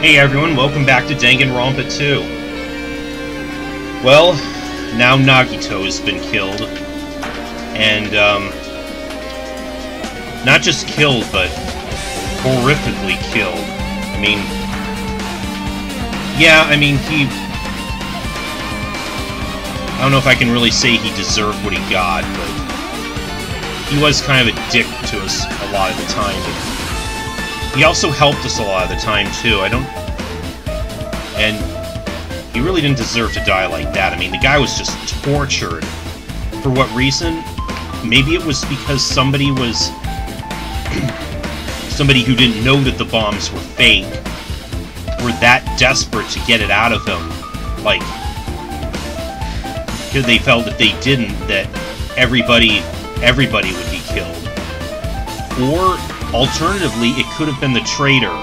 Hey everyone, welcome back to Danganronpa 2. Well, now Nagito has been killed. And, not just killed, but horrifically killed. I mean, yeah, I mean, I don't know if I can really say he deserved what he got, but he was kind of a dick to us a lot of the time. But he also helped us a lot of the time, too. And he really didn't deserve to die like that. I mean, the guy was just tortured. For what reason? Maybe it was because somebody was... somebody who didn't know that the bombs were fake were that desperate to get it out of him. Like, because they felt if they didn't, that everybody would be killed. Or, alternatively, it could have been the traitor,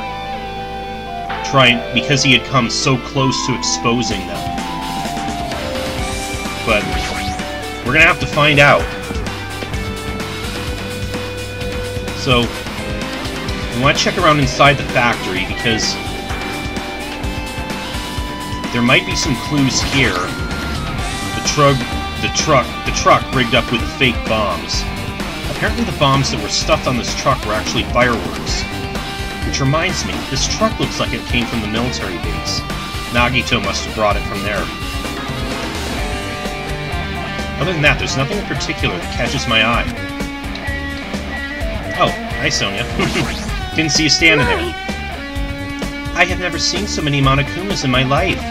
because he had come so close to exposing them. But we're gonna have to find out. So, we want to check around inside the factory, because there might be some clues here. The truck rigged up with fake bombs. Apparently the bombs that were stuffed on this truck were actually fireworks. Which reminds me, this truck looks like it came from the military base. Nagito must have brought it from there. Other than that, there's nothing in particular that catches my eye. Oh, hi Sonia. Didn't see you standing there. I have never seen so many Monokumas in my life.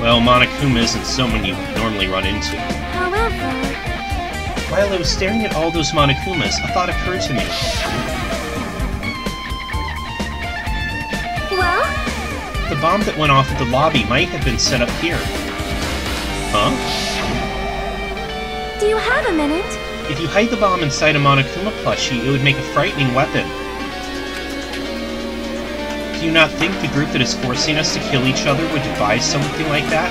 Well, Monokuma isn't someone you normally run into. However... While I was staring at all those Monokumas, a thought occurred to me. Well? The bomb that went off at the lobby might have been set up here. Huh? Do you have a minute? If you hide the bomb inside a Monokuma plushie, it would make a frightening weapon. Do you not think the group that is forcing us to kill each other would devise something like that?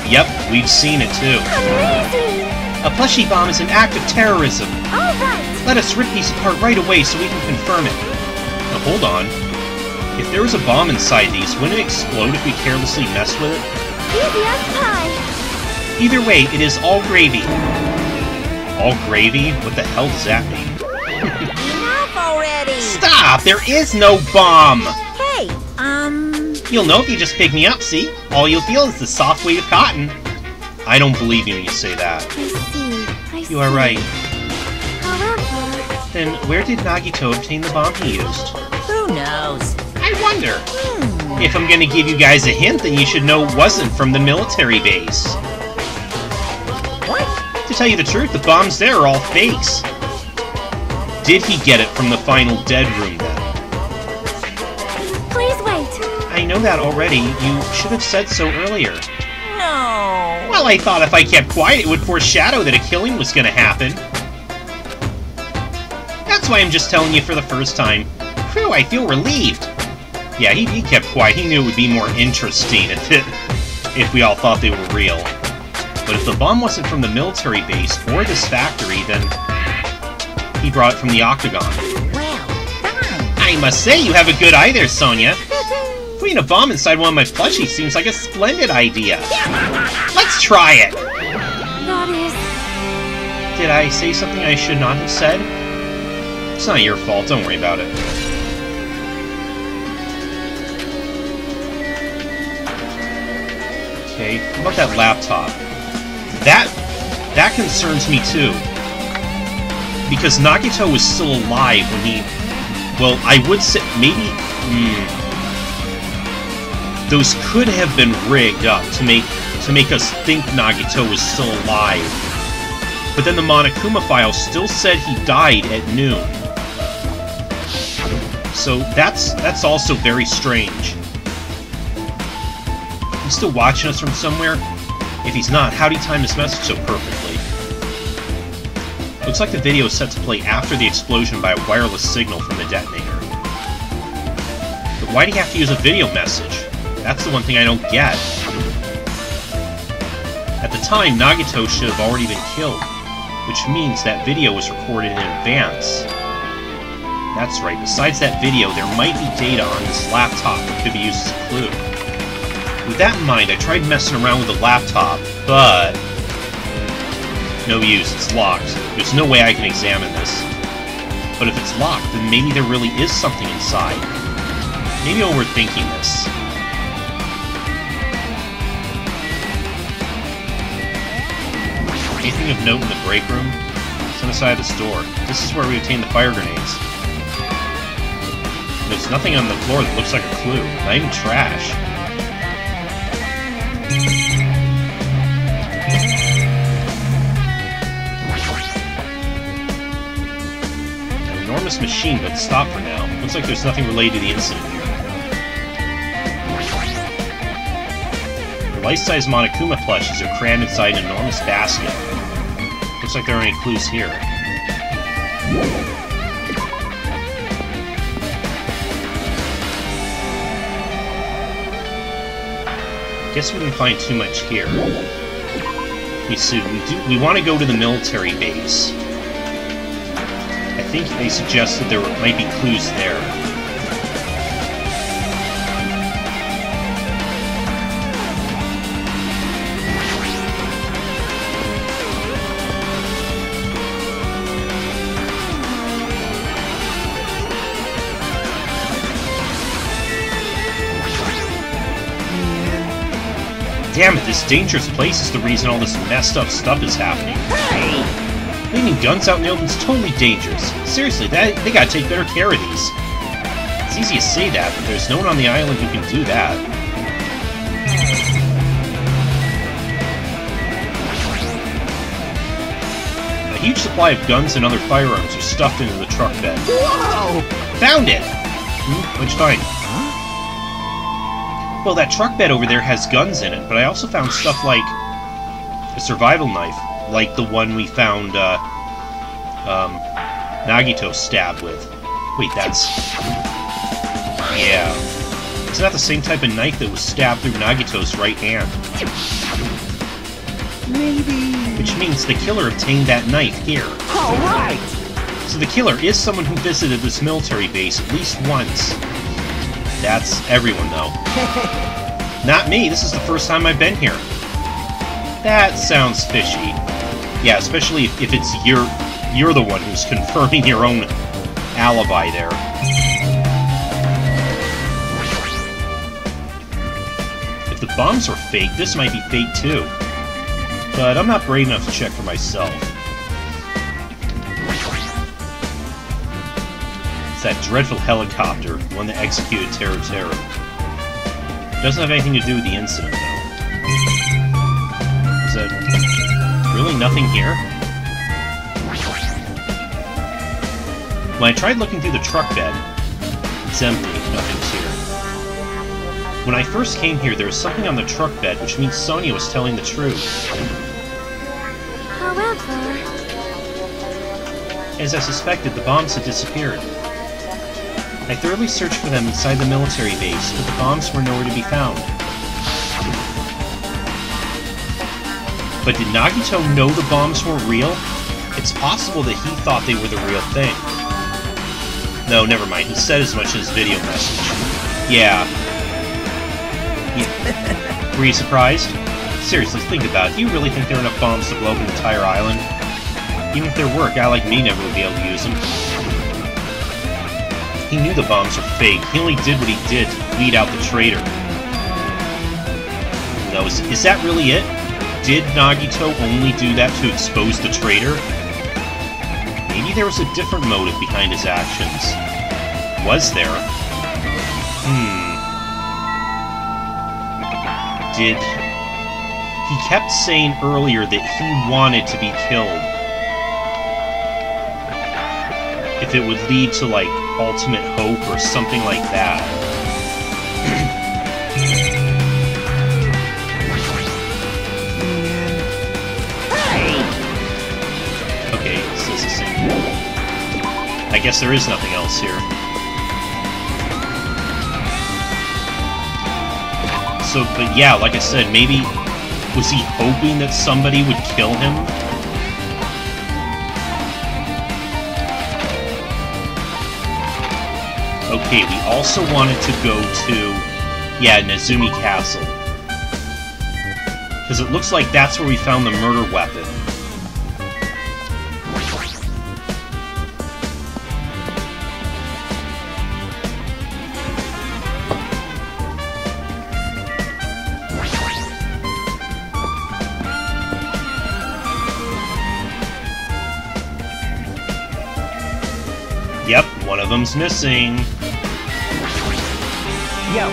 Yep, we've seen it too. Amazing! A plushie bomb is an act of terrorism. All right! Let us rip these apart right away so we can confirm it. Now hold on. If there was a bomb inside these, wouldn't it explode if we carelessly messed with it? Easy as pie! Either way, it is all gravy. All gravy? What the hell does that mean? Enough already! Stop! There is no bomb! Hey, You'll know if you just pick me up, see? All you'll feel is the soft weight of cotton. I don't believe you when you say that. I see. You are right. However... Then where did Nagito obtain the bomb he used? Who knows? I wonder. If I'm gonna give you guys a hint, then you should know it wasn't from the military base. What? To tell you the truth, the bombs there are all fakes. Did he get it from the final dead room then? Please wait. I know that already. You should have said so earlier. No. Well, I thought if I kept quiet, it would foreshadow that a killing was gonna happen. That's why I'm just telling you for the first time. Phew, I feel relieved. Yeah, he kept quiet. He knew it would be more interesting if we all thought they were real. But if the bomb wasn't from the military base or this factory, then he brought it from the Octagon. Well, done. I must say, you have a good eye there, Sonia. Putting a bomb inside one of my plushies seems like a splendid idea. Let's try it! That is... Did I say something I should not have said? It's not your fault, don't worry about it. Okay, how about that laptop? That concerns me too. Because Nagito was still alive when he... Well, I would say... Maybe... Those could have been rigged up to make us think Nagito was still alive. But then the Monokuma file still said he died at noon. So that's also very strange. He's still watching us from somewhere? If he's not, how'd he time his message so perfectly? Looks like the video is set to play after the explosion by a wireless signal from the detonator. But why do you have to use a video message? That's the one thing I don't get. At the time, Nagito should have already been killed, which means that video was recorded in advance. That's right, besides that video, there might be data on this laptop that could be used as a clue. With that in mind, I tried messing around with the laptop, but... no use, it's locked. There's no way I can examine this. But if it's locked, then maybe there really is something inside. Maybe I'm overthinking this. Anything of note in the break room? It's on the side of this door. This is where we obtain the fire grenades. There's nothing on the floor that looks like a clue. Not even trash. An enormous machine, but stop for now. Looks like there's nothing related to the incident here. The life-size Monokuma plushies are crammed inside an enormous basket. Looks like there aren't any clues here. Guess we didn't find too much here. Let me see, we want to go to the military base. I think they suggested there might be clues there. Damn it, this dangerous place is the reason all this messed up stuff is happening. Hey! Leaving guns out in the open is totally dangerous. Seriously, they gotta take better care of these. It's easy to say that, but there's no one on the island who can do that. A huge supply of guns and other firearms are stuffed into the truck bed. Whoa! Found it! What'd you find? Well, that truck bed over there has guns in it, but I also found stuff like a survival knife, like the one we found Nagito stabbed with. Wait, that's... yeah. It's not the same type of knife that was stabbed through Nagito's right hand. Maybe... Which means the killer obtained that knife here. Alright! So the killer is someone who visited this military base at least once. That's everyone, though. Not me, this is the first time I've been here. That sounds fishy. Yeah, especially if it's you're the one who's confirming your own alibi there. If the bombs were fake, this might be fake too. But I'm not brave enough to check for myself. It's that dreadful helicopter, the one that executed Terror. It doesn't have anything to do with the incident, though. Is that really nothing here? When I tried looking through the truck bed, it's empty, nothing's here. When I first came here, there was something on the truck bed, which means Sonia was telling the truth. However... As I suspected, the bombs had disappeared. I thoroughly searched for them inside the military base, but the bombs were nowhere to be found. But did Nagito know the bombs weren't real? It's possible that he thought they were the real thing. No, never mind. He said as much in his video message. Yeah. Were you surprised? Seriously, think about it. Do you really think there are enough bombs to blow up an entire island? Even if there were, a guy like me never would be able to use them. He knew the bombs were fake. He only did what he did to weed out the traitor. No, is that really it? Did Nagito only do that to expose the traitor? Maybe there was a different motive behind his actions. Was there? He kept saying earlier that he wanted to be killed. If it would lead to, like, ultimate hope or something like that. Okay, so this is the same. I guess there is nothing else here. So, but yeah, like I said, maybe... was he hoping that somebody would kill him? Okay, we also wanted to go to, yeah, Nezumi Castle. Because it looks like that's where we found the murder weapon. Yep, one of them's missing. Yo.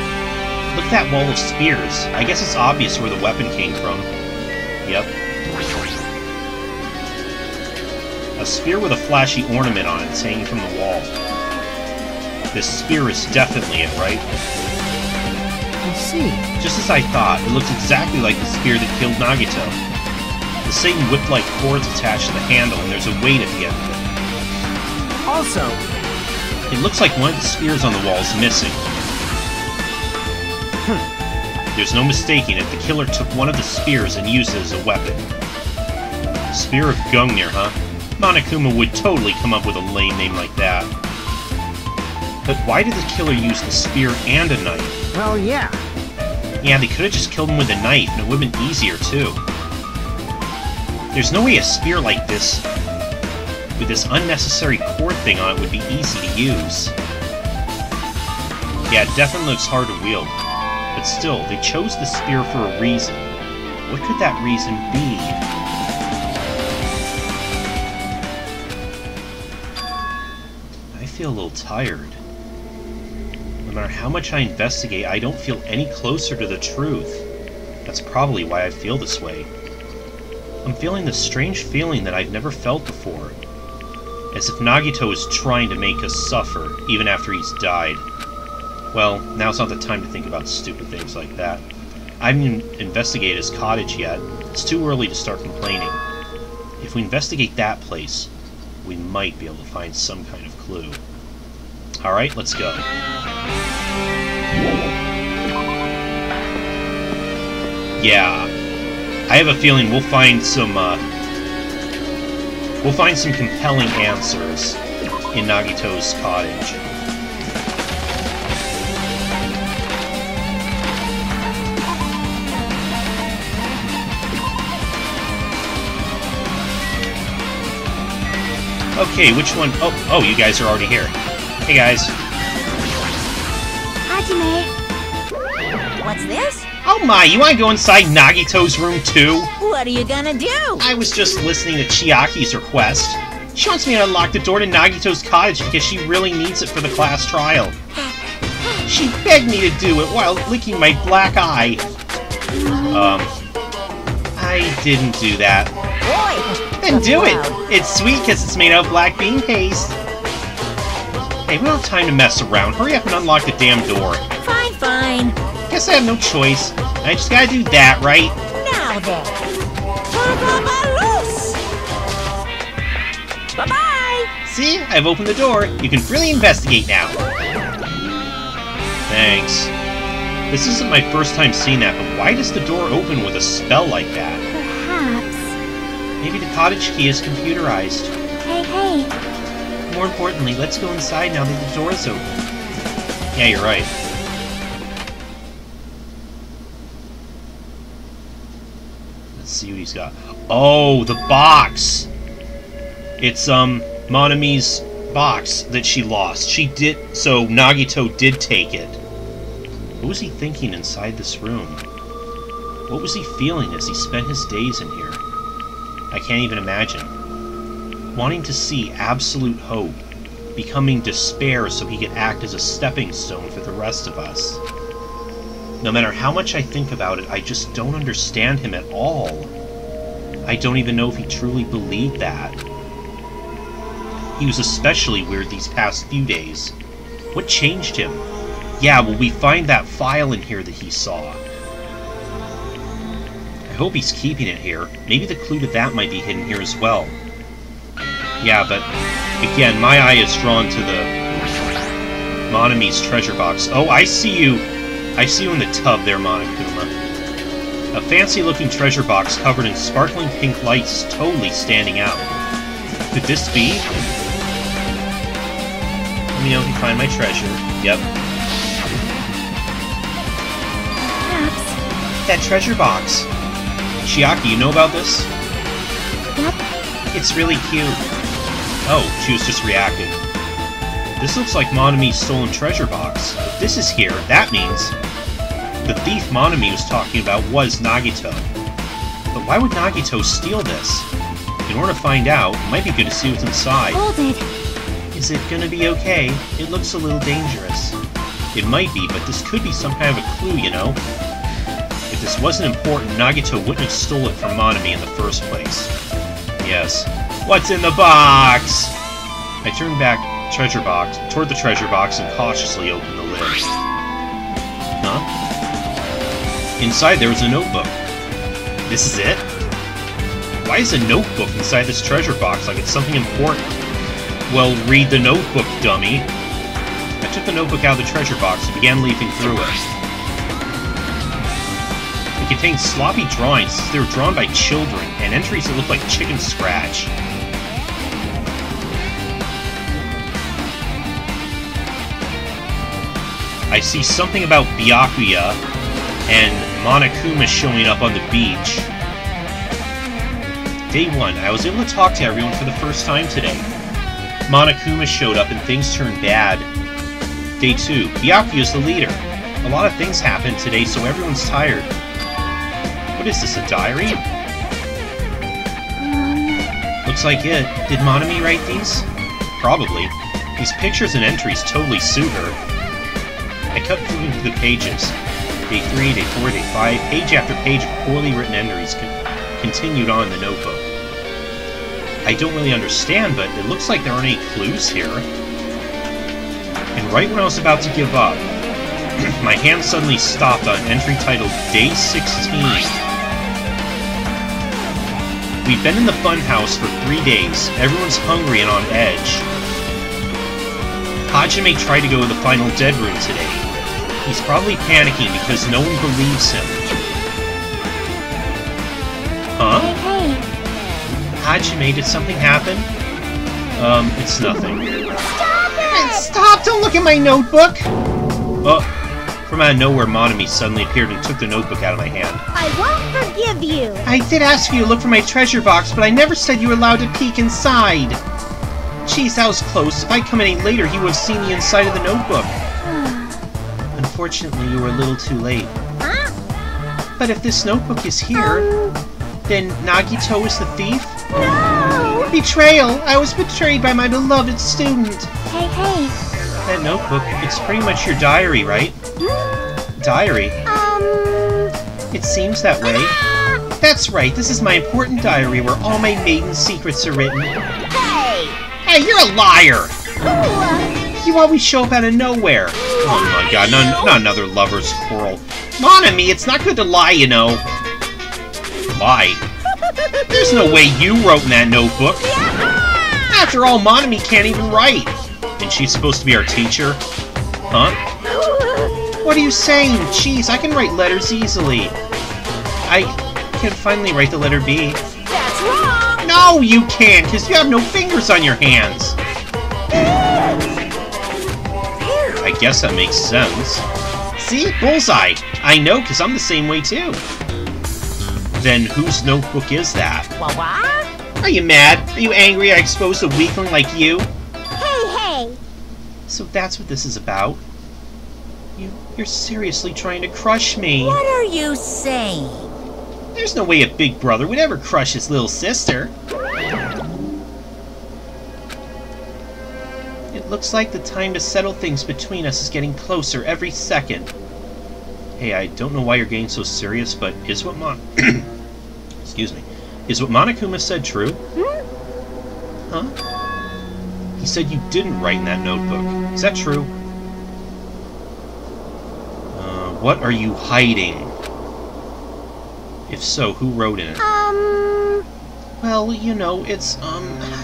Look at that wall of spears. I guess it's obvious where the weapon came from. Yep. A spear with a flashy ornament on it is hanging from the wall. This spear is definitely it, right? I see. Just as I thought, it looks exactly like the spear that killed Nagito. The same whip-like cords attached to the handle, and there's a weight at the end of it. Also, it looks like one of the spears on the wall is missing. There's no mistaking it, the killer took one of the spears and used it as a weapon. Spear of Gungnir, huh? Monokuma would totally come up with a lame name like that. But why did the killer use the spear and a knife? well, yeah. Yeah, they could have just killed him with a knife, and it would have been easier, too. There's no way a spear like this, with this unnecessary cord thing on it, would be easy to use. Yeah, it definitely looks hard to wield. But still, they chose the spear for a reason. What could that reason be? I feel a little tired. No matter how much I investigate, I don't feel any closer to the truth. That's probably why I feel this way. I'm feeling this strange feeling that I've never felt before. As if Nagito is trying to make us suffer, even after he's died. Well, now's not the time to think about stupid things like that. I haven't even investigated his cottage yet. It's too early to start complaining. If we investigate that place, we might be able to find some kind of clue. Alright, let's go. Yeah. I have a feeling we'll find some compelling answers in Nagito's cottage. Okay, which one? Oh, you guys are already here. Hey, guys. Hajime. What's this? Oh my, you want to go inside Nagito's room, too? What are you gonna do? I was just listening to Chiaki's request. She wants me to unlock the door to Nagito's cottage because she really needs it for the class trial. She begged me to do it while licking my black eye. I didn't do that. Boy! Then do it! It's sweet because it's made out of black bean paste. Hey, we don't have time to mess around. Hurry up and unlock the damn door. Fine, fine. Guess I have no choice. I just gotta do that, right? Now then. Loose! Bye-bye! See? I've opened the door. You can freely investigate now. Thanks. This isn't my first time seeing that, but why does the door open with a spell like that? Perhaps. Maybe the cottage key is computerized. Hey. More importantly, let's go inside now that the door is open. Yeah, you're right. Let's see what he's got. Oh, the box! It's, Monami's box that she lost. So Nagito did take it. What was he thinking inside this room? What was he feeling as he spent his days in here? I can't even imagine. Wanting to see absolute hope, becoming despair so he could act as a stepping stone for the rest of us. No matter how much I think about it, I just don't understand him at all. I don't even know if he truly believed that. He was especially weird these past few days. What changed him? Yeah, will we find that file in here that he saw? I hope he's keeping it here. Maybe the clue to that might be hidden here as well. Yeah, but again, my eye is drawn to the Monami's treasure box. Oh, I see you. I see you in the tub there, Monokuma. A fancy-looking treasure box covered in sparkling pink lights totally standing out. Could this be? I me know if you find my treasure. Yep. Paps. That treasure box. Chiaki, you know about this? Yep. It's really cute. Oh, she was just reacting. This looks like Monami's stolen treasure box. If this is here, that means the thief Monami was talking about was Nagito. But why would Nagito steal this? In order to find out, it might be good to see what's inside. Hold it. Is it gonna be okay? It looks a little dangerous. It might be, but this could be some kind of a clue, you know? If this wasn't important, Nagito wouldn't have stolen it from Monami in the first place. Yes. What's in the box? I turned back toward the treasure box and cautiously opened the lid. Huh? Inside there was a notebook. This is it? Why is a notebook inside this treasure box like it's something important? Well, read the notebook, dummy. I took the notebook out of the treasure box and began leafing through it. It contained sloppy drawings. They were drawn by children, and entries that looked like chicken scratch. I see something about Byakuya and Monokuma showing up on the beach. Day 1, I was able to talk to everyone for the first time today. Monokuma showed up and things turned bad. Day 2, Byakuya's the leader. A lot of things happened today, so everyone's tired. What is this, a diary? Looks like it. Did Monami write these? Probably. These pictures and entries totally suit her. I kept flipping through the pages. Day 3, Day 4, Day 5, page after page of poorly written entries continued on in the notebook. I don't really understand, but it looks like there aren't any clues here. And right when I was about to give up, my hand suddenly stopped on an entry titled Day 16. We've been in the funhouse for 3 days. Everyone's hungry and on edge. Hajime tried to go to the final dead room today. He's probably panicking because no one believes him. Huh? Hey, hey. Hajime, did something happen? It's nothing. Stop it! Stop! Don't look at my notebook! Oh, from out of nowhere, Monami suddenly appeared and took the notebook out of my hand. I won't forgive you. I did ask you to look for my treasure box, but I never said you were allowed to peek inside. Jeez, that was close. If I'd come any later, he would have seen the inside of the notebook. Unfortunately, you were a little too late. Huh? But if this notebook is here, then Nagito is the thief? No! Betrayal! I was betrayed by my beloved student! Hey, hey. That notebook, it's pretty much your diary, right? Diary? It seems that way. That's right, this is my important diary where all my maiden secrets are written. Hey! Hey, you're a liar! Ooh, You always show up out of nowhere. Oh my god, not another lover's quarrel. Monami, it's not good to lie, you know. Lie? There's no way you wrote in that notebook. After all, Monami can't even write. And she's supposed to be our teacher? Huh? What are you saying? Jeez, I can write letters easily. I can finally write the letter B. That's wrong! No, you can't, because you have no fingers on your hands. I guess that makes sense. See? Bullseye. I know, because I'm the same way, too. Then whose notebook is that? What? Are you mad? Are you angry I exposed a weakling like you? Hey, hey! So that's what this is about? You're seriously trying to crush me. What are you saying? There's no way a big brother would ever crush his little sister. It looks like the time to settle things between us is getting closer every second. Hey, I don't know why you're getting so serious, but is what excuse me. Is what Monokuma said true? Huh? He said you didn't write in that notebook. Is that true? What are you hiding? If so, who wrote in it? Well, you know, it's,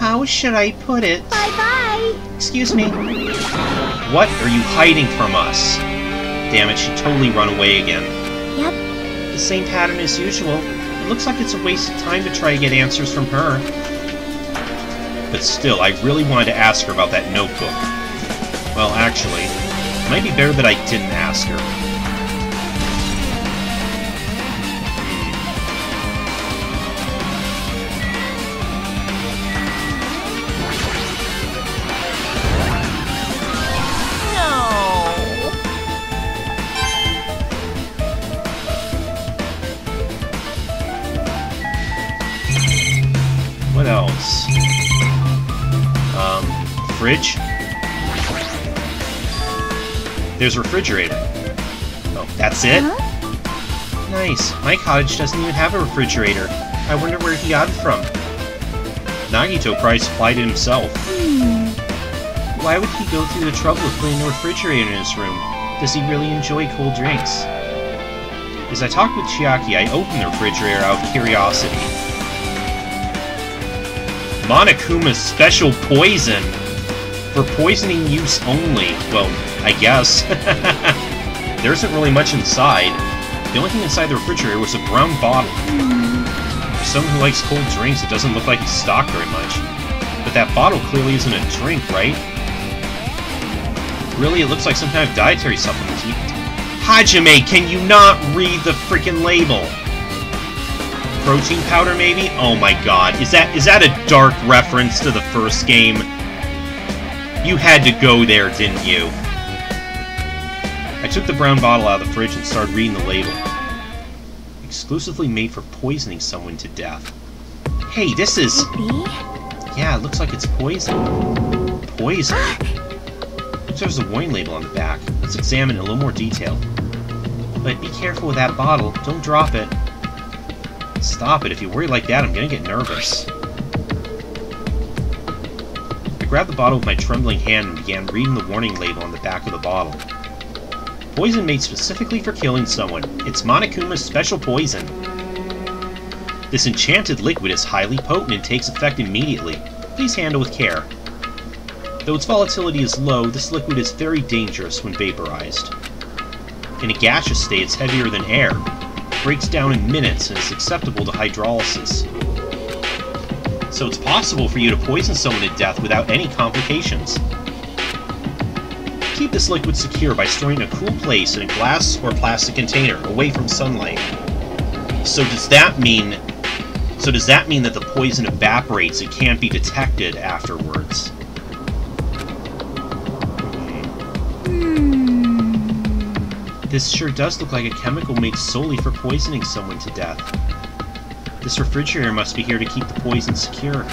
how should I put it? Bye-bye! Excuse me. What are you hiding from us? Damn it, she totally run away again. Yep. The same pattern as usual. It looks like it's a waste of time to try to get answers from her. But still, I really wanted to ask her about that notebook. Well, actually, it might be better that I didn't ask her. What else? Fridge? There's a refrigerator. Oh, that's it? Huh? Nice. My cottage doesn't even have a refrigerator. I wonder where he got it from. Nagito probably supplied it himself. Why would he go through the trouble of putting a refrigerator in his room? Does he really enjoy cold drinks? As I talked with Chiaki, I opened the refrigerator out of curiosity. Monokuma's special poison! For poisoning use only. Well, I guess. There isn't really much inside. The only thing inside the refrigerator was a brown bottle. For someone who likes cold drinks, it doesn't look like it's stocked very much. But that bottle clearly isn't a drink, right? Really, it looks like some kind of dietary supplement. Hajime, can you not read the frickin' label? Protein powder, maybe? Oh my god, is that a dark reference to the first game? You had to go there, didn't you? I took the brown bottle out of the fridge and started reading the label. Exclusively made for poisoning someone to death. Hey, this is... Yeah, it looks like it's poison. Poison? Looks like there's a warning label on the back. Let's examine it in a little more detail. But be careful with that bottle. Don't drop it. Stop it. If you worry like that, I'm gonna get nervous. I grabbed the bottle with my trembling hand and began reading the warning label on the back of the bottle. Poison made specifically for killing someone. It's Monokuma's special poison. This enchanted liquid is highly potent and takes effect immediately. Please handle with care. Though its volatility is low, this liquid is very dangerous when vaporized. In a gaseous state, it's heavier than air. Breaks down in minutes and is susceptible to hydrolysis. So it's possible for you to poison someone to death without any complications. Keep this liquid secure by storing in a cool place in a glass or plastic container, away from sunlight. So does that mean that the poison evaporates and can't be detected afterwards? This sure does look like a chemical made solely for poisoning someone to death. This refrigerator must be here to keep the poison secure.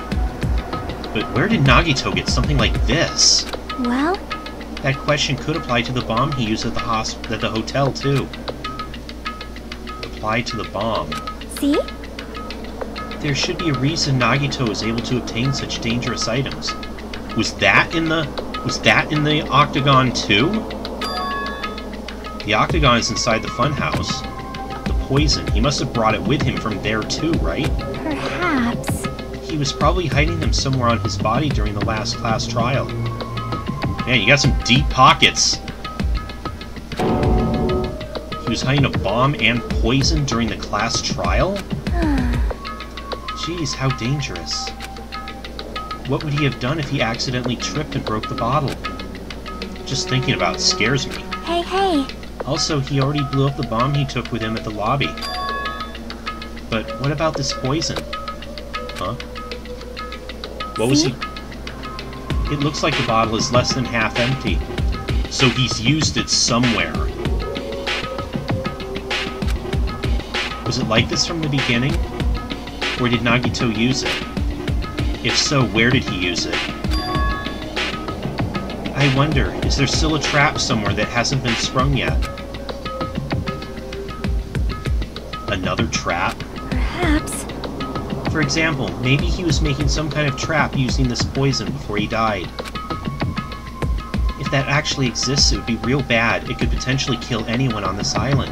But where did Nagito get something like this? Well? That question could apply to the bomb he used at the hotel, too. Apply to the bomb. See? There should be a reason Nagito was able to obtain such dangerous items. Was that in the Octagon too? The Octagon is inside the funhouse. The poison, he must have brought it with him from there too, right? Perhaps. He was probably hiding them somewhere on his body during the last class trial. Man, you got some deep pockets. He was hiding a bomb and poison during the class trial? Jeez, how dangerous. What would he have done if he accidentally tripped and broke the bottle? Just thinking about it scares me. Hey, hey. Also, he already blew up the bomb he took with him at the lobby. But what about this poison? Huh? What was he... It looks like the bottle is less than half empty. So he's used it somewhere. Was it like this from the beginning? Or did Nagito use it? If so, where did he use it? I wonder, is there still a trap somewhere that hasn't been sprung yet? Another trap? Perhaps. For example, maybe he was making some kind of trap using this poison before he died. If that actually exists, it would be real bad. It could potentially kill anyone on this island.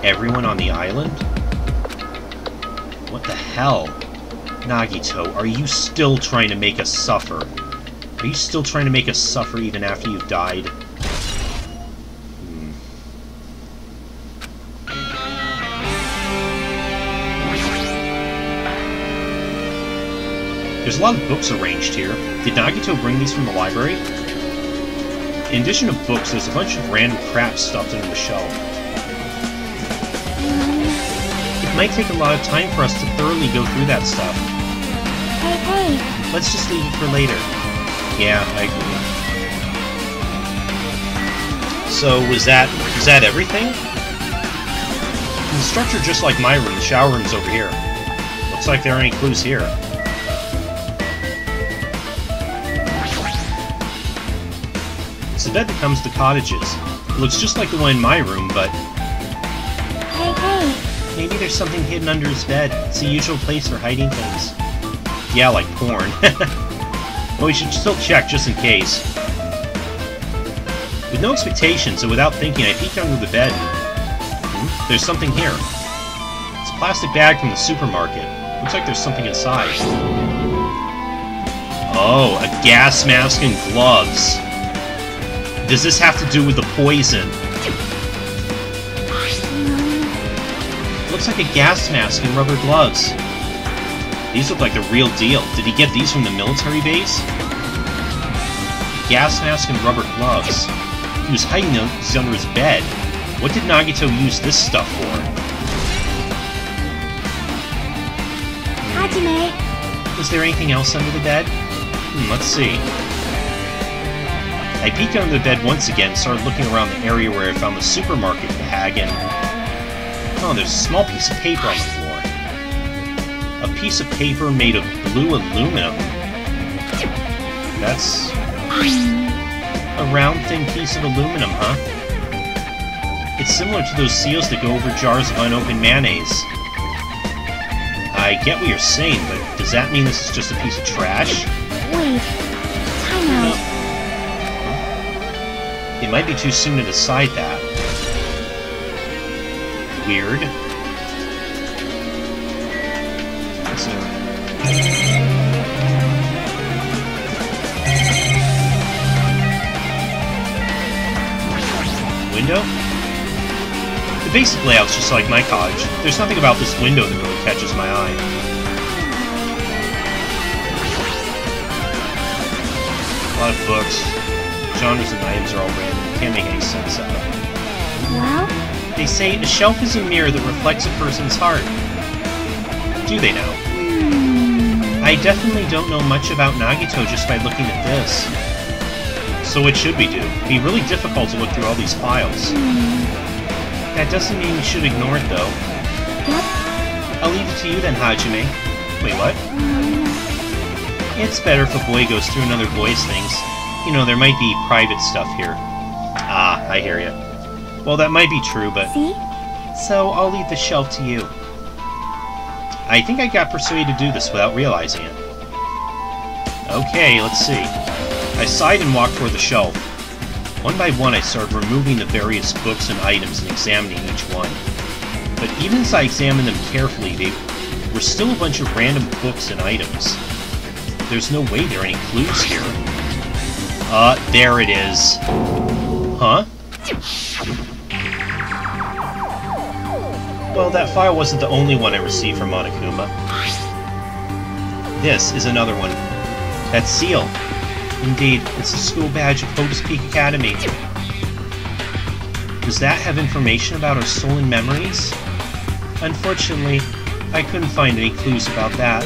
Everyone on the island? What the hell? Nagito, are you still trying to make us suffer? Are you still trying to make us suffer even after you've died? There's a lot of books arranged here. Did Nagito bring these from the library? In addition to books, there's a bunch of random crap stuffed into the shelf. It might take a lot of time for us to thoroughly go through that stuff. Hey. Let's just leave it for later. Yeah, I agree. So, was that everything? The structure just like my room, the shower room's over here. Looks like there aren't any clues here. It's the bed that comes to cottages. It looks just like the one in my room, but... Hey. Maybe there's something hidden under his bed. It's the usual place for hiding things. Yeah, like porn. But we should still check, just in case. With no expectations, and without thinking, I peeked under the bed. There's something here. It's a plastic bag from the supermarket. Looks like there's something inside. Oh, a gas mask and gloves. Does this have to do with the poison? Looks like a gas mask and rubber gloves. These look like the real deal. Did he get these from the military base? Gas mask and rubber gloves. He was hiding these under his bed. What did Nagito use this stuff for? Hajime. Was there anything else under the bed? Let's see. I peeked under the bed once again and started looking around the area where I found the supermarket bag, and... Oh, there's a small piece of paper on the floor. A piece of paper made of blue aluminum. That's... a round, thin piece of aluminum, huh? It's similar to those seals that go over jars of unopened mayonnaise. I get what you're saying, but does that mean this is just a piece of trash? Wait. Time out. It might be too soon to decide that. Weird. So... Window? The basic layout's just like my cottage. There's nothing about this window that really catches my eye. A lot of books. Genres and items are all random. Can't make any sense out of it. Well? They say a shelf is a mirror that reflects a person's heart. Do they now? I definitely don't know much about Nagito just by looking at this. So what should we do? It'd be really difficult to look through all these files. That doesn't mean we should ignore it, though. Yep. I'll leave it to you then, Hajime. Wait, what? It's better if a boy goes through another boy's things. You know, there might be private stuff here. Ah, I hear ya. Well, that might be true, but... See? So, I'll leave the shelf to you. I think I got persuaded to do this without realizing it. Okay, let's see. I sighed and walked toward the shelf. One by one, I started removing the various books and items and examining each one. But even as I examined them carefully, they were still a bunch of random books and items. There's no way there are any clues here. There it is. Huh? Well, that file wasn't the only one I received from Monokuma. This is another one. That seal. Indeed, it's the school badge of Lotus Peak Academy. Does that have information about our stolen memories? Unfortunately, I couldn't find any clues about that.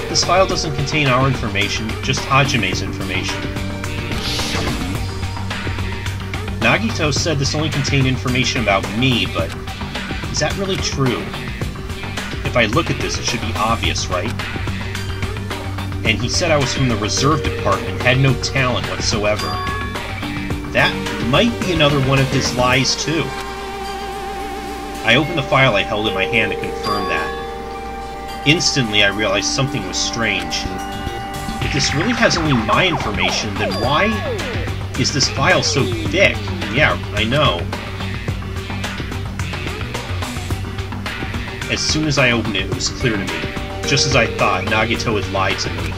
This file doesn't contain our information, just Hajime's information. Nagito said this only contained information about me, but is that really true? If I look at this, it should be obvious, right? And he said I was from the reserve department, had no talent whatsoever. That might be another one of his lies, too. I opened the file I held in my hand to confirm that. Instantly, I realized something was strange. If this really has only my information, then why is this file so thick? Yeah, I know. As soon as I opened it, it was clear to me. Just as I thought, Nagito had lied to me.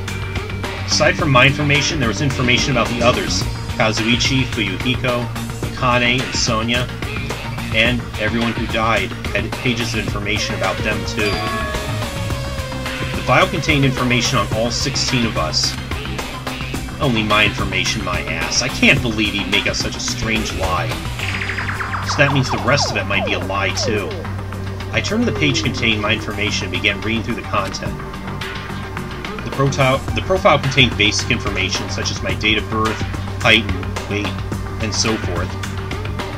Aside from my information, there was information about the others. Kazuichi, Fuyuhiko, Akane, and Sonia. And everyone who died had pages of information about them, too. The file contained information on all 16 of us. Only my information, my ass. I can't believe he'd make up such a strange lie. So that means the rest of it might be a lie, too. I turned to the page containing my information and began reading through the content. The profile contained basic information such as my date of birth, height, and weight, and so forth.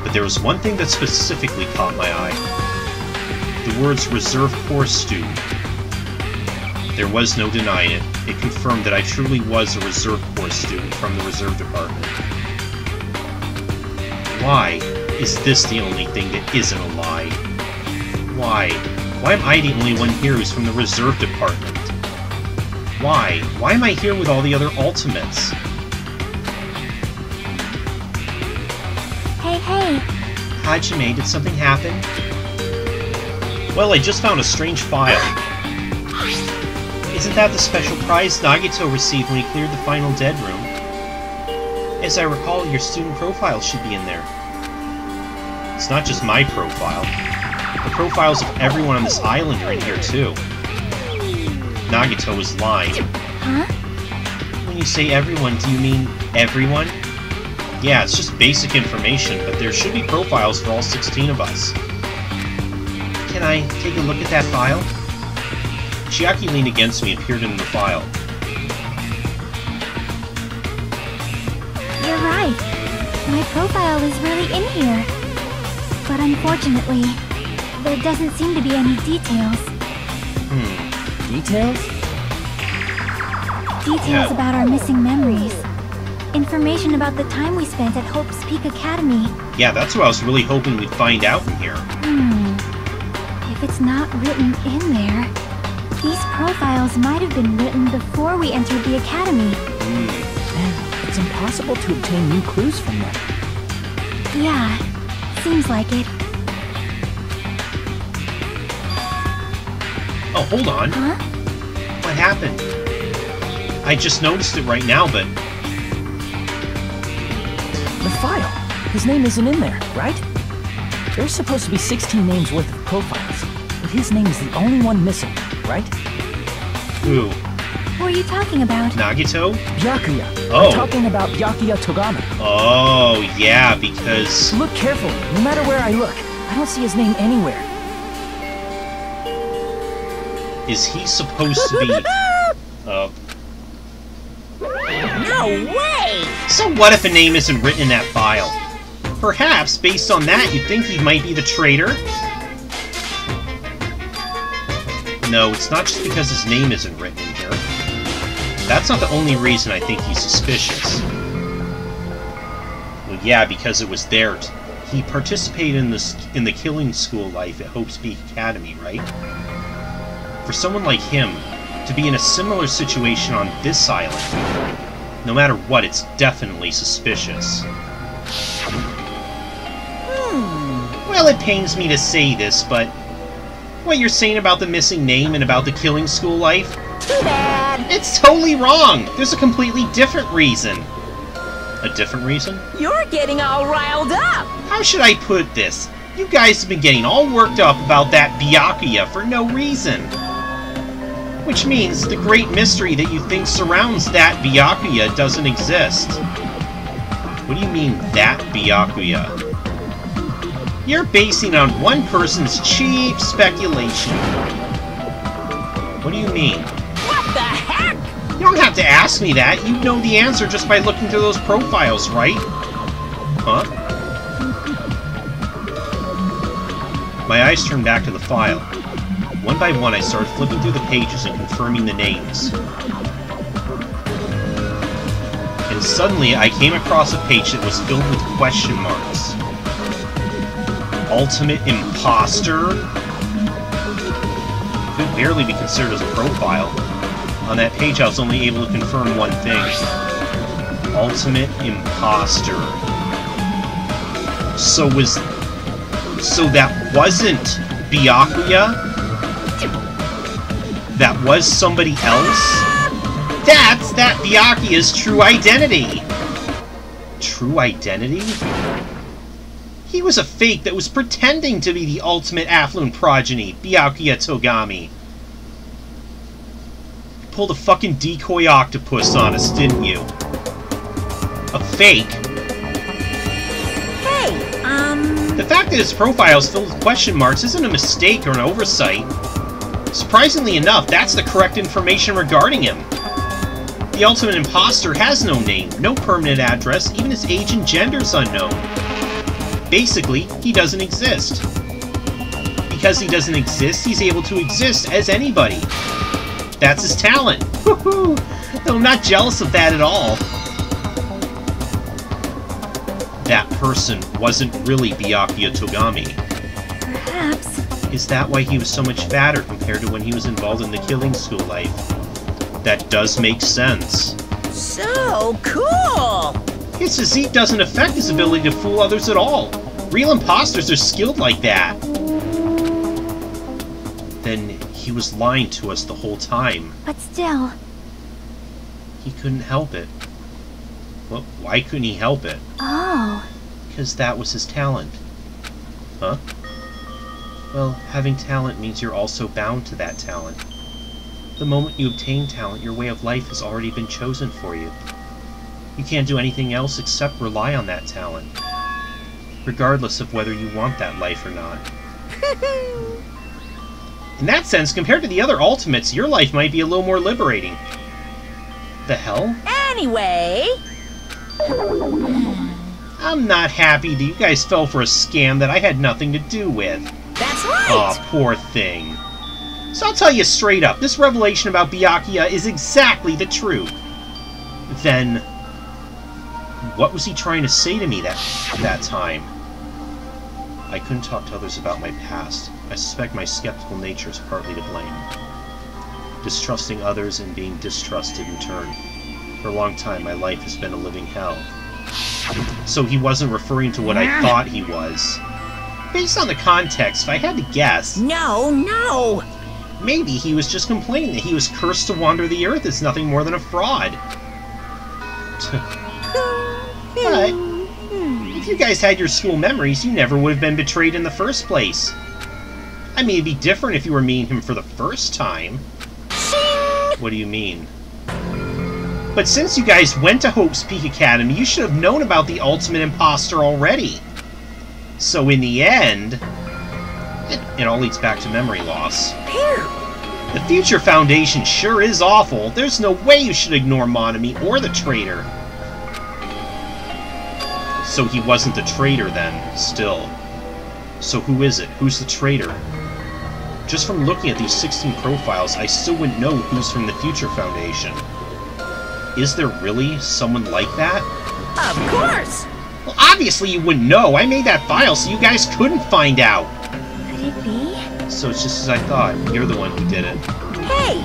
But there was one thing that specifically caught my eye. The words Reserve Corps Student. There was no denying it. It confirmed that I truly was a Reserve Corps student from the Reserve Department. Why is this the only thing that isn't a lie? Why? Why am I the only one here who's from the Reserve Department? Why? Why am I here with all the other Ultimates? Hey. Hajime, did something happen? Well, I just found a strange file. Isn't that the special prize Nagito received when he cleared the final dead room? As I recall, your student profile should be in there. It's not just my profile. The profiles of everyone on this island are in here, too. Nagito was lying. Huh? When you say everyone, do you mean everyone? Yeah, it's just basic information, but there should be profiles for all 16 of us. Can I take a look at that file? Chiaki leaned against me and peered into the file. You're right. My profile is really in here. But unfortunately, there doesn't seem to be any details. Details? Details about our missing memories. Information about the time we spent at Hope's Peak Academy. Yeah, that's what I was really hoping we'd find out in here. If it's not written in there, these profiles might have been written before we entered the academy. And it's impossible to obtain new clues from them. Yeah, seems like it. Oh, hold on. Huh? What happened? I just noticed it right now, but... The file. His name isn't in there, right? There's supposed to be 16 names worth of profiles, but his name is the only one missing, right? Who? Who are you talking about? Nagito? Byakuya. Oh. I'm talking about Byakuya Togami. Oh, yeah, because... Look carefully. No matter where I look, I don't see his name anywhere. Is he supposed to be... No way! So what if a name isn't written in that file? Perhaps, based on that, you'd think he might be the traitor? No, it's not just because his name isn't written in here. That's not the only reason I think he's suspicious. Well, yeah, because it was there. He participated in the killing school life at Hope's Peak Academy, right? For someone like him to be in a similar situation on this island, no matter what, it's definitely suspicious. Well, it pains me to say this, but what you're saying about the missing name and about the killing school life, Too bad! it's totally wrong! There's a completely different reason. A different reason? You're getting all riled up! How should I put this? You guys have been getting all worked up about that Byakuya for no reason. Which means the great mystery that you think surrounds that Byakuya doesn't exist. What do you mean, that Byakuya? You're basing it on one person's cheap speculation. What do you mean? What the heck? You don't have to ask me that. You know the answer just by looking through those profiles, right? Huh? My eyes turned back to the file. One by one, I started flipping through the pages and confirming the names. And suddenly, I came across a page that was filled with question marks. Ultimate Imposter? Could barely be considered as a profile. On that page, I was only able to confirm one thing. Ultimate Imposter. So that wasn't Byakuya? That was somebody else? That's that Byakuya's true identity! True identity? He was a fake that was pretending to be the ultimate affluent progeny, Byakuya Togami. You pulled a fucking decoy octopus on us, didn't you? fake. Hey, The fact that his profile is filled with question marks isn't a mistake or an oversight. Surprisingly enough, that's the correct information regarding him. The ultimate imposter has no name, no permanent address, even his age and gender's unknown. Basically, he doesn't exist. Because he doesn't exist, he's able to exist as anybody. That's his talent. Woohoo! I'm not jealous of that at all. That person wasn't really Byakuya Togami. Perhaps. Is that why he was so much fatter compared to when he was involved in the killing school life? That does make sense. so cool! His physique doesn't affect his ability to fool others at all. Real imposters are skilled like that. Then he was lying to us the whole time. But still, He couldn't help it. Well, why couldn't he help it? oh, Because that was his talent. Huh? Well, having talent means you're also bound to that talent. The moment you obtain talent, your way of life has already been chosen for you. You can't do anything else except rely on that talent, regardless of whether you want that life or not. In that sense, compared to the other Ultimates, your life might be a little more liberating. The hell? Anyway, I'm not happy that you guys fell for a scam that I had nothing to do with. that's right! Aw, poor thing. So I'll tell you straight up, this revelation about Byakuya is exactly the truth. Then, what was he trying to say to me that time? I couldn't talk to others about my past. I suspect my skeptical nature is partly to blame. Distrusting others and being distrusted in turn. For a long time, my life has been a living hell. So he wasn't referring to what I thought he was. Based on the context, if I had to guess, No! maybe he was just complaining that he was cursed to wander the earth as nothing more than a fraud. But, if you guys had your school memories, you never would have been betrayed in the first place. I mean, it'd be different if you were meeting him for the first time. What do you mean? But since you guys went to Hope's Peak Academy, you should have known about the ultimate imposter already. So in the end, it all leads back to memory loss. The Future Foundation sure is awful. There's no way you should ignore Monami or the traitor. So he wasn't the traitor then, still. So who is it? Who's the traitor? Just from looking at these 16 profiles, I still wouldn't know who's from the Future Foundation. Is there really someone like that? Of course! Well, obviously you wouldn't know. I made that file so you guys couldn't find out. could it be? So it's just as I thought. You're the one who did it. Hey,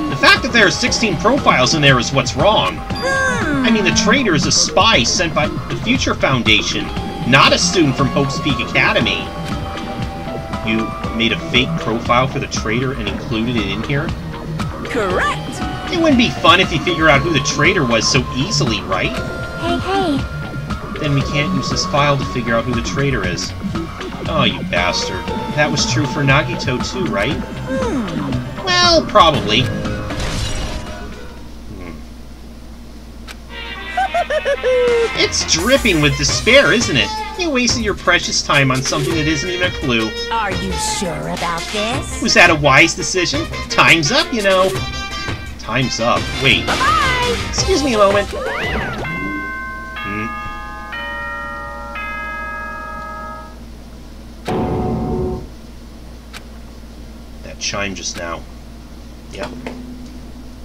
The fact that there are 16 profiles in there is what's wrong. I mean, the traitor is a spy sent by the Future Foundation, not a student from Hope's Peak Academy. You made a fake profile for the traitor and included it in here? correct! It wouldn't be fun if you figure out who the traitor was so easily, right? Hey, Then we can't use this file to figure out who the traitor is. Oh, you bastard. That was true for Nagito too, right? Well, probably. It's dripping with despair, isn't it? You wasted your precious time on something that isn't even a clue. Are you sure about this? Was that a wise decision? Time's up, you know. Time's up. Wait. Bye! Excuse me a moment. That chime just now. Yep.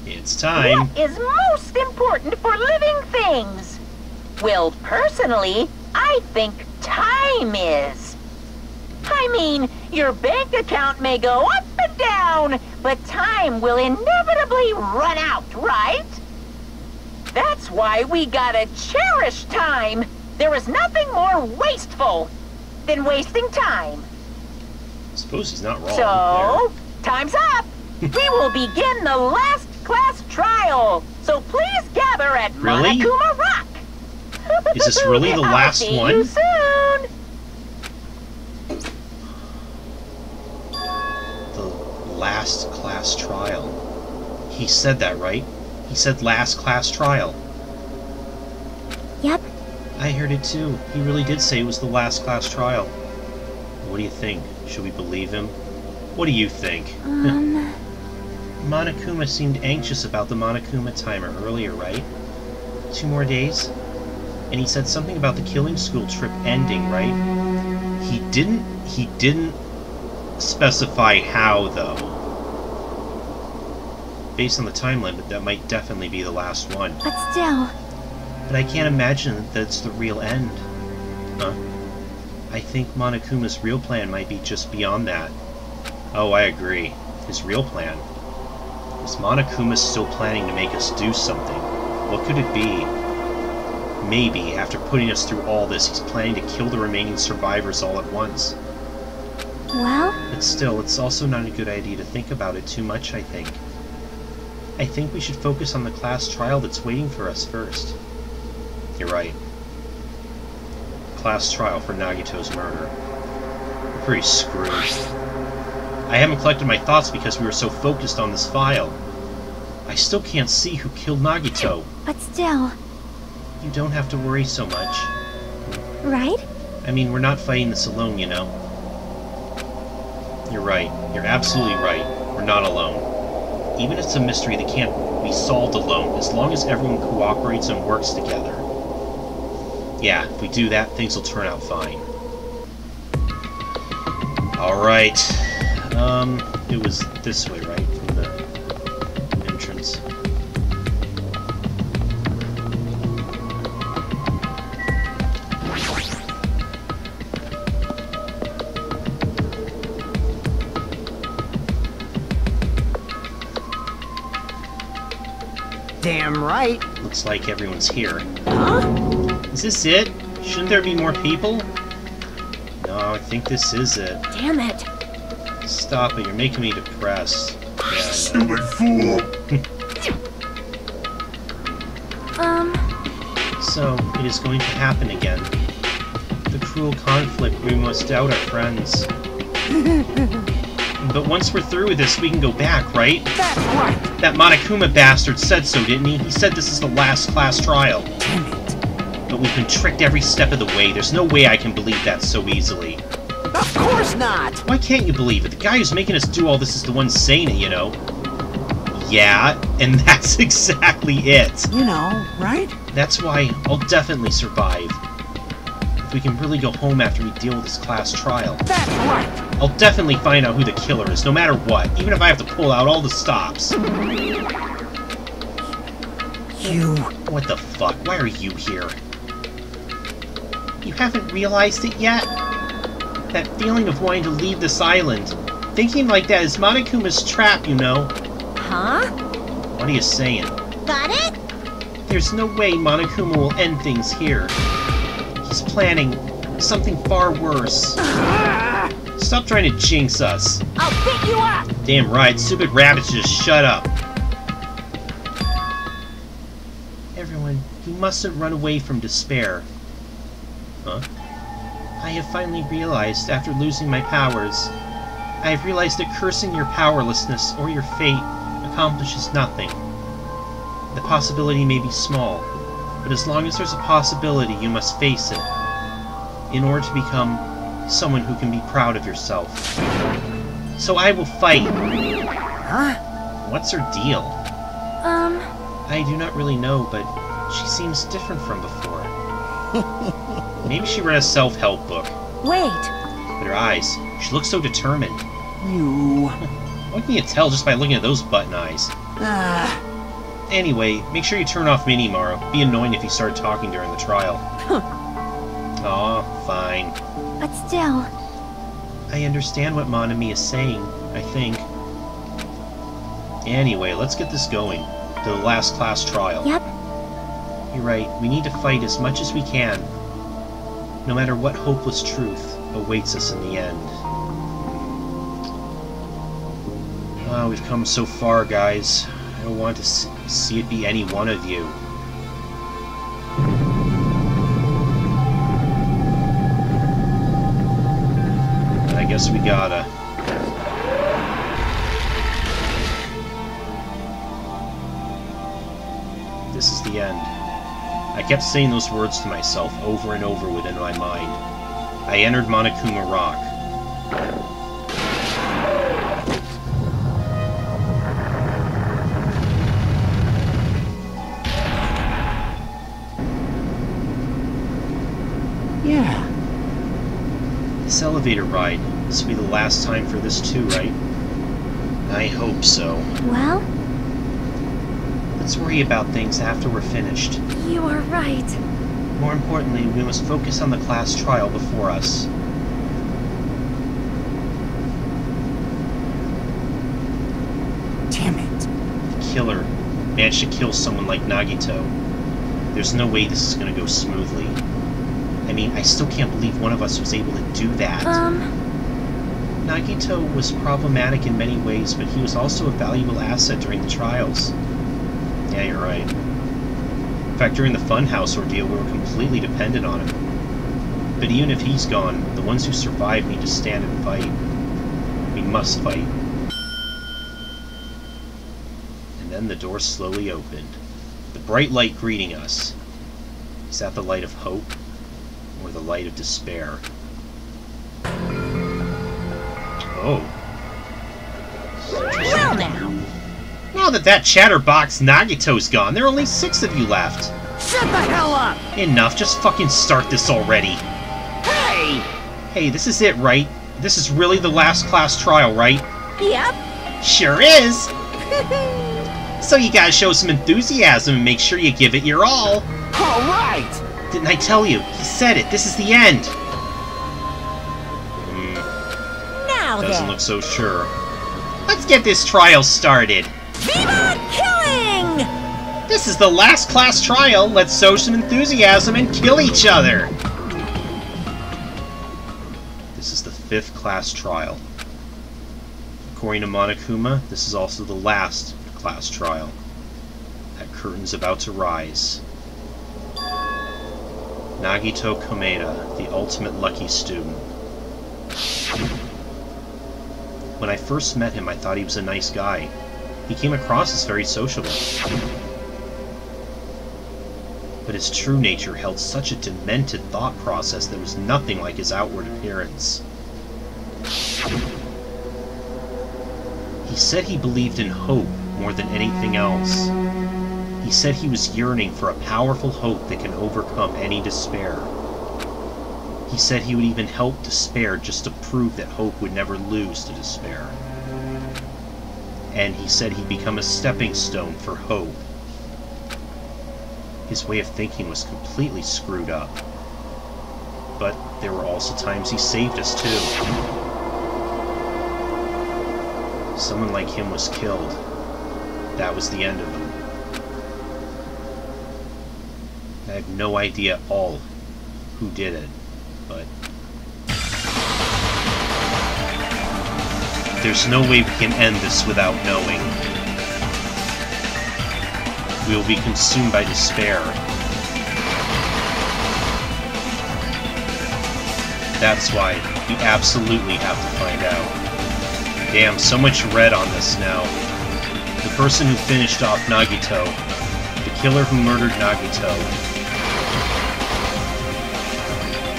It's time. What is most important for living things? Well, personally, I think time is. I mean, your bank account may go up and down, but time will inevitably run out, right? That's why we gotta cherish time. There is nothing more wasteful than wasting time. I suppose he's not wrong. So, time's up. We will begin the last class trial. So please gather at Really? Monokuma Rock. Is this really the last I'll see one? you soon. The last class trial. He said that, right? He said last class trial. Yep. I heard it too. He really did say it was the last class trial. What do you think? Should we believe him? What do you think? Monokuma seemed anxious about the Monokuma timer earlier, right? 2 more days? And he said something about the killing school trip ending, right? He didn't specify how, though. Based on the time limit, that might definitely be the last one. But still... But I can't imagine that it's the real end. Huh? I think Monokuma's real plan might be just beyond that. Oh, I agree. His real plan. Is Monokuma still planning to make us do something? What could it be? Maybe, after putting us through all this, he's planning to kill the remaining survivors all at once. Well? But still, it's also not a good idea to think about it too much, I think. I think we should focus on the class trial that's waiting for us first. You're right. Class trial for Nagito's murder. We're pretty screwed. I haven't collected my thoughts because we were so focused on this file. I still can't see who killed Nagito. But still... You don't have to worry so much. Right? I mean, we're not fighting this alone, you know. You're right. You're absolutely right. We're not alone. Even if it's a mystery that can't be solved alone, as long as everyone cooperates and works together. Yeah, if we do that, things will turn out fine. Alright. It was this way, right? From the entrance. Damn right. Looks like everyone's here. Huh? Is this it? Shouldn't there be more people? No, I think this is it. Damn it. Stop it, you're making me depressed. Yeah, Silly fool! So, it is going to happen again. The cruel conflict we must doubt our friends. But once we're through with this, we can go back, right? That's right. That Monokuma bastard said so, didn't he? He said this is the last class trial. Damn it. But we've been tricked every step of the way. There's no way I can believe that so easily. Of course not. Why can't you believe it? The guy who's making us do all this is the one saying it, you know? Yeah, and that's exactly it. You know, right? That's why I'll definitely survive. If we can really go home after we deal with this class trial. That's right. I'll definitely find out who the killer is, no matter what, even if I have to pull out all the stops. You... What the fuck? Why are you here? You haven't realized it yet? That feeling of wanting to leave this island. Thinking like that is Monokuma's trap, you know. Huh? What are you saying? Got it? There's no way Monokuma will end things here. He's planning something far worse. Stop trying to jinx us. I'll pick you up! Damn right, stupid rabbits, just shut up. Everyone, you mustn't run away from despair. Huh? I have finally realized, after losing my powers, I have realized that cursing your powerlessness or your fate accomplishes nothing. The possibility may be small, but as long as there's a possibility, you must face it, in order to become someone who can be proud of yourself. So I will fight. Huh? What's her deal? I do not really know, but she seems different from before. Maybe she read a self-help book. Wait. But her eyes, she looks so determined. You... What can you tell just by looking at those button eyes? Anyway, make sure you turn off Minimaro. It'd be annoying if he started talking during the trial. Aw, fine. But still... I understand what Monami is saying, I think. Anyway, let's get this going. To the last class trial. Yep. You're right, we need to fight as much as we can. No matter what hopeless truth awaits us in the end. Wow, we've come so far, guys. I don't want to see it be any one of you. I guess we gotta. This is the end. I kept saying those words to myself over and over within my mind. I entered Monokuma Rock. Yeah. This elevator ride, this will be the last time for this too, right? I hope so. Well, Let's worry about things after we're finished. you are right. More importantly, we must focus on the class trial before us. Damn it. The killer managed to kill someone like Nagito. There's no way this is gonna go smoothly. I mean, I still can't believe one of us was able to do that. Nagito was problematic in many ways, but he was also a valuable asset during the trials. Yeah, you're right. In fact, during the Funhouse ordeal, we were completely dependent on him. But even if he's gone, the ones who survive need to stand and fight. We must fight. And then the door slowly opened. The bright light greeting us. Is that the light of hope? Or the light of despair? Oh. Well now. Now that chatterbox Nagito's gone, there are only 6 of you left. Shut the hell up! Enough, just fucking start this already. Hey! Hey, this is it, right? This is really the last class trial, right? Yep. Sure is! So you gotta show some enthusiasm and make sure you give it your all. Alright! Didn't I tell you? He said it. This is the end. Now Doesn't then. look so sure. Let's get this trial started. Viva killing! This is the last class trial. Let's show some enthusiasm and kill each other. This is the 5th class trial. According to Monokuma, this is also the last class trial. That curtain's about to rise. Nagito Komeda, the ultimate lucky student. When I first met him, I thought he was a nice guy. He came across as very sociable. But his true nature held such a demented thought process that was nothing like his outward appearance. He said he believed in hope more than anything else. He said he was yearning for a powerful hope that can overcome any despair. He said he would even help despair just to prove that hope would never lose to despair. And he said he'd become a stepping stone for hope. His way of thinking was completely screwed up. But there were also times he saved us too. Someone like him was killed. That was the end of him. I have no idea at all who did it, but there's no way we can end this without knowing. We will be consumed by despair. That's why we absolutely have to find out. Damn, so much red on this now. The person who finished off Nagito, the killer who murdered Nagito.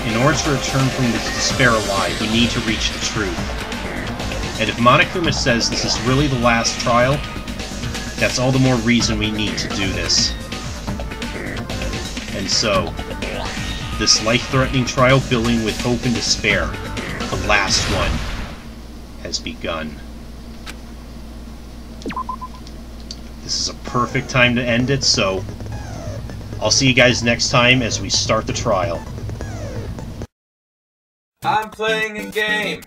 In order to return from this despair alive, we need to reach the truth. And if Monokuma says this is really the last trial, that's all the more reason we need to do this. And so, this life-threatening trial billing with hope and despair, the last one, has begun. This is a perfect time to end it, so I'll see you guys next time as we start the trial. I'm playing a game.